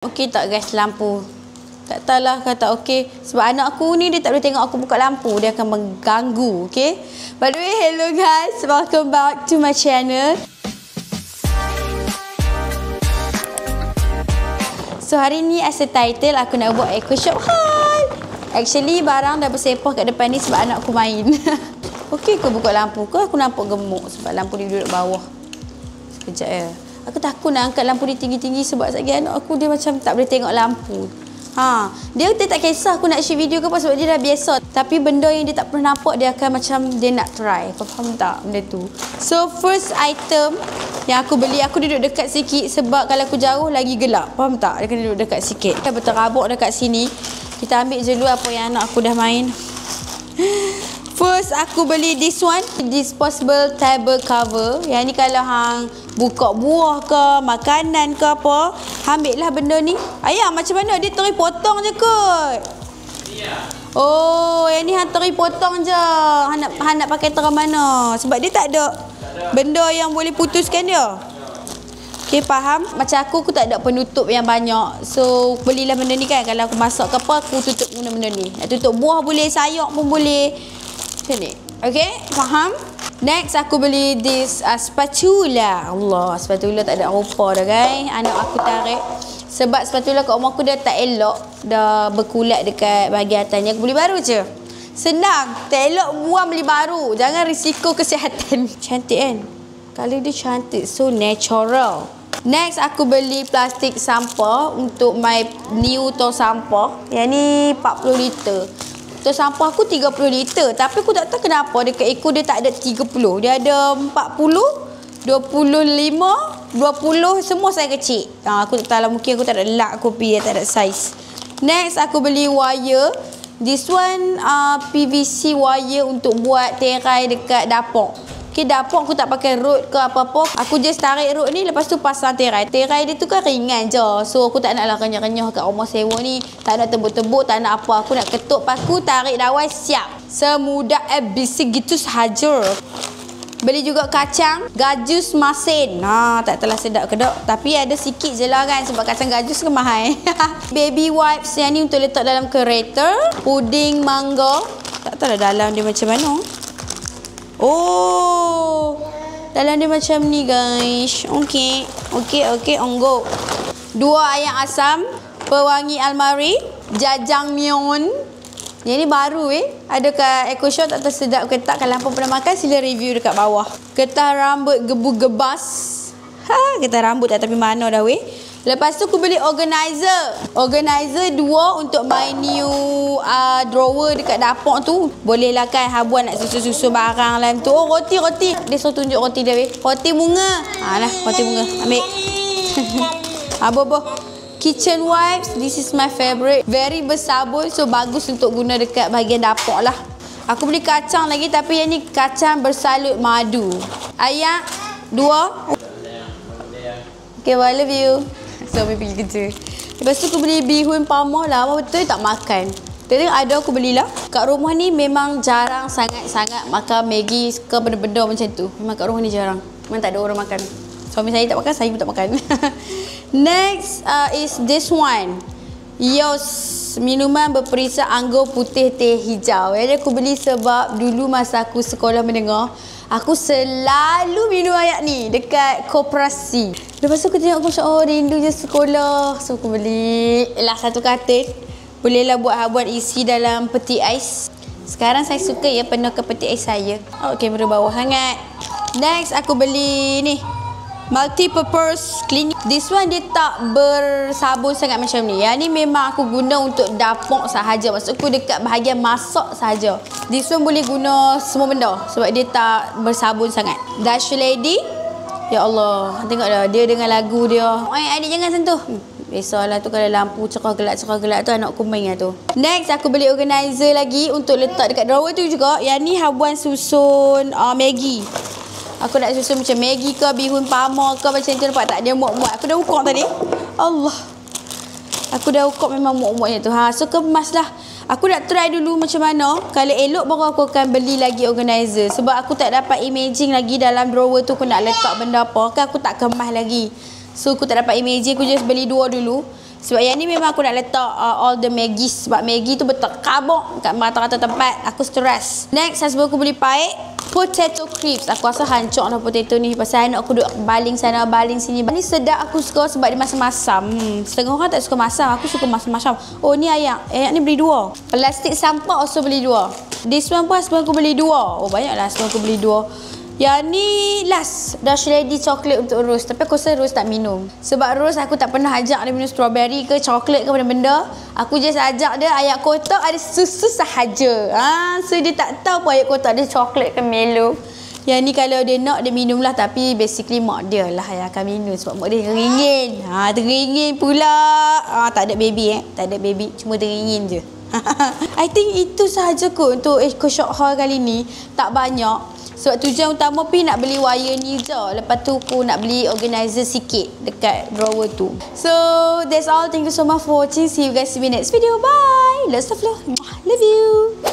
Okey tak guys lampu? Tak tahulah kata okey. Sebab anak aku ni dia tak boleh tengok aku buka lampu. Dia akan mengganggu. Okay. By the way, hello guys. Welcome back to my channel. So hari ni as a title aku nak buat eco shop haul. Actually barang dah bersepah kat depan ni sebab anak aku main. Okey, aku buka lampu ke aku nampak gemuk sebab lampu dia duduk bawah. Sekejap ya. Aku takut nak angkat lampu dia tinggi-tinggi sebab sekejap anak aku dia macam tak boleh tengok lampu. Dia tak kisah aku nak shoot video ke apa sebab dia dah biasa. Tapi benda yang dia tak pernah nampak dia akan macam dia nak try. Kau faham tak benda tu? So first item yang aku beli, aku duduk dekat sikit sebab kalau aku jauh lagi gelap. Faham tak? Dia kena duduk dekat sikit. Kita berterabuk dekat sini. Kita ambil je dulu apa yang anak aku dah main. First aku beli this one, disposable table cover. Yang ni kalau hang buka buah ke, makanan ke apa, ambil lah benda ni. Ayah macam mana dia teri potong je kot? Oh, yang ni hang teri potong je. Hang nak pakai terang mana? Sebab dia tak ada benda yang boleh putuskan dia. Okay, faham? Macam aku tak ada penutup yang banyak. So, belilah benda ni kan. Kalau aku masak ke apa, aku tutup guna benda ni. Nak tutup buah boleh, sayur pun boleh. Macam ni. Okay, faham? Next, aku beli this spatula. Allah, spatula tak ada rupa dah guys. Anak aku tarik. Sebab spatula kat rumah aku dia tak elok. Dah berkulat dekat bahagian atasnya. Aku beli baru je. Senang. Tak elok buang beli baru. Jangan risiko kesihatan. Cantik kan? Kali dia cantik. So natural. Next, aku beli plastik sampah untuk my new tong sampah. Yang ni 40 liter. Tong sampah aku 30 liter. Tapi aku tak tahu kenapa dekat ekor dia tak ada 30. Dia ada 40, 25, 20. Semua saiz kecil. Aku tak tahu lah. Mungkin aku tak ada luck kopi. Tak ada saiz. Next, aku beli wire. This one PVC wire untuk buat terai dekat dapur. Okay, dapur aku tak pakai rod ke apa-apa. Aku just tarik rod ni, lepas tu pasang terai. Terai dia tu kan ringan je. So, aku tak naklah renyah-renyah kat rumah sewa ni. Tak nak tebuk-tebuk, tak nak apa. Aku nak ketuk paku, tarik dawai, siap. Semudah ABC gitu sahaja. Beli juga kacang gajus masin. Tak telah sedap ke tak? Tapi ada sikit je lah kan. Sebab kacang gajus kan mahal. Baby wipes yang ni untuk letak dalam kereta. Puding mangga. Tak tahu lah dalam dia macam mana. Oh, dalam dia macam ni guys. Okey, on go. 2 ayam asam, pewangi almari, jajangmyeon. Yang ni baru ada kat Eco Shop, tak tahu sedap ke tak. Kalau hampa pernah makan sila review dekat bawah. Getah rambut gebu gebas. Getah rambut tak tapi mana dah Lepas tu aku beli organizer. Organizer 2 untuk my new drawer dekat dapur tu. Boleh lah kan habuan nak susun-susun barang lah tu. Oh, roti. Dia suruh tunjuk roti dia Roti bunga. Lah, roti bunga. Ambil. Apa. Kitchen wipes. This is my favorite. Very bersabun. So, bagus untuk guna dekat bahagian dapur lah. Aku beli kacang lagi. Tapi yang ni kacang bersalut madu. Ayam 2. Okay, I love you. Suami pergi kerja. Lepas tu aku beli bihun pamah lah. Apa betul tak makan. Tengok ada aku belilah. Kat rumah ni memang jarang sangat-sangat makan Maggi ke benda-benda macam tu. Memang kat rumah ni jarang. Memang tak ada orang makan. Suami saya tak makan, saya pun tak makan. Next is this one. Yos, minuman berperisa anggur putih teh hijau. Yang aku beli sebab dulu masa aku sekolah menengah, aku selalu minum air ni dekat koperasi. Lepas tu aku tengok aku macam, oh rindu je sekolah. So aku beli lah satu katil. Bolehlah buat habuan isi dalam peti ais. Sekarang saya suka penuh ke peti ais saya. Oh, kamera bawah hangat. Next aku beli ni. Multi-purpose cleaning. This one dia tak bersabun sangat macam ni. Yang ni memang aku guna untuk dapur sahaja. Maksudku dekat bahagian masak sahaja. This one boleh guna semua benda. Sebab dia tak bersabun sangat. Dash Lady. Ya Allah. Tengok dah. Dia dengan lagu dia. Adik jangan sentuh. Biasalah tu kalau lampu cerah gelap tu anak aku main lah tu. Next aku beli organizer lagi untuk letak dekat drawer tu juga. Yang ni habuan susun Maggi. Aku nak susun macam Maggi ke, bihun pamah ke, macam tu nampak tak? Dia muat-muat. Aku dah ukur tadi. Allah. Aku dah ukur memang muat-muatnya tu. So kemas lah. Aku nak try dulu macam mana. Kalau elok baru aku akan beli lagi organizer. Sebab aku tak dapat imaging lagi dalam drawer tu aku nak letak benda apa. Kan aku tak kemas lagi. So aku tak dapat imaging. Aku just beli 2 dulu. Sebab yang ni memang aku nak letak all the Maggi. Sebab Maggi tu bertekabuk kat rata-rata tempat. Aku stress. Next, husband aku beli paik potato crisps. Aku rasa hancur lah potato ni. Pasal anak aku duduk baling sana, baling sini. Ni sedap aku suka sebab dia masam-masam. Setengah orang tak suka masam. Aku suka masam-masam. Oh, ni ayak. Ayak ni beli 2. Plastik sampah also beli 2. This one pun husband aku beli 2. Oh, banyaklah husband aku beli 2. Yang ni last Dash Lady coklat untuk Rose. Tapi aku rasa Rose tak minum. Sebab Rose aku tak pernah ajak dia minum strawberry ke coklat ke benda-benda. Aku just ajak dia ayak kotak ada susu sahaja. So dia tak tahu pun ayak kotak ada coklat ke Milo. Yang ni kalau dia nak dia minum lah. Tapi basically mak dia lah yang akan minum. Sebab mak dia teringin. Teringin pula. Tak ada baby Tak ada baby. Cuma teringin je. I think itu sahaja kot untuk Eco Shop Haul kali ni. Tak banyak. Sebab tujuan utama Pi nak beli wire ni je. Lepas tu aku nak beli organizer sikit dekat drawer tu. So that's all. Thank you so much for watching. See you guys in the next video. Bye. Love you.